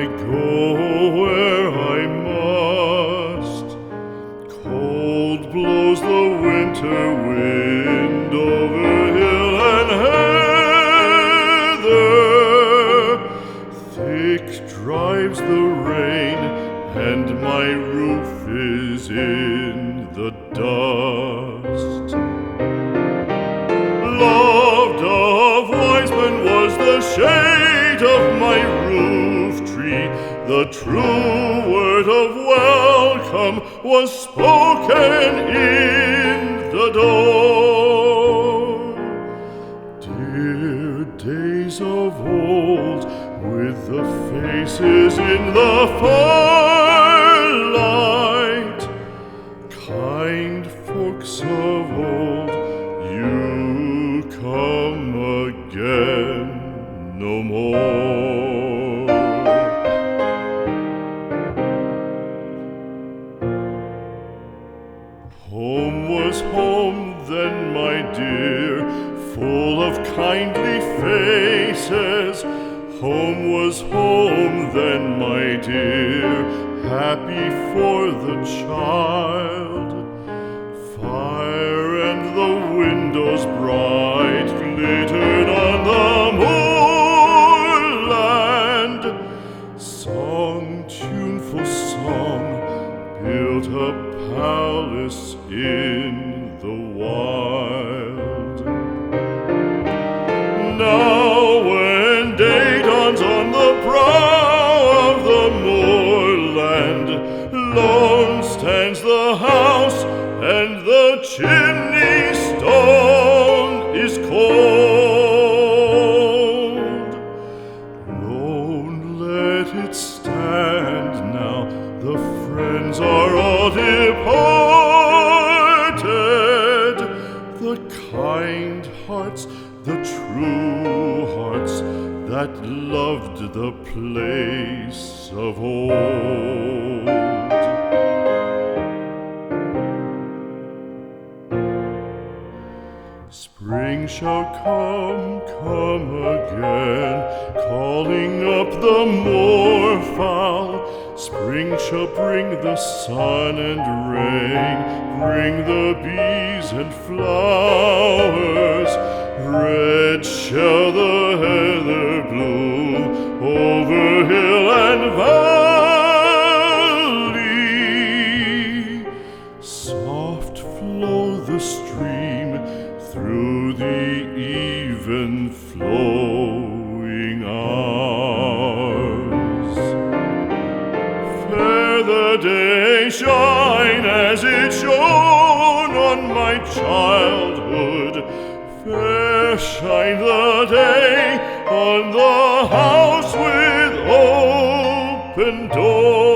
go where I must. Cold blows the winter wind over hill and heather. Thick drives the rain, and my roof is in the dust. Loved of wise men was the shade of my roof tree. The true word of welcome was spoken in the door. Dear days of old, with the faces in the firelight, kind folks of old, you come again no more. Home was home then, my dear, full of kindly faces. Home was home then, my dear, happy for the child. Fire and the windows bright glittered on the moorland. Song, tuneful song, built a palace in the wild. Now when day dawns on the brow of the moorland, lone stands the house and the chimney stone is cold. Lone let it stand now, the friends are all departed. The kind hearts, the true hearts that loved the place of old. Spring shall come again, calling up the moorfowl. Spring shall bring the sun and rain, bring the bees and flowers. Red shall the heather bloom over hill and valley. Soft flow the stream through the even flowing hours. Fair the day shine as it shone on my childhood. Fair shine the day on the house with open door.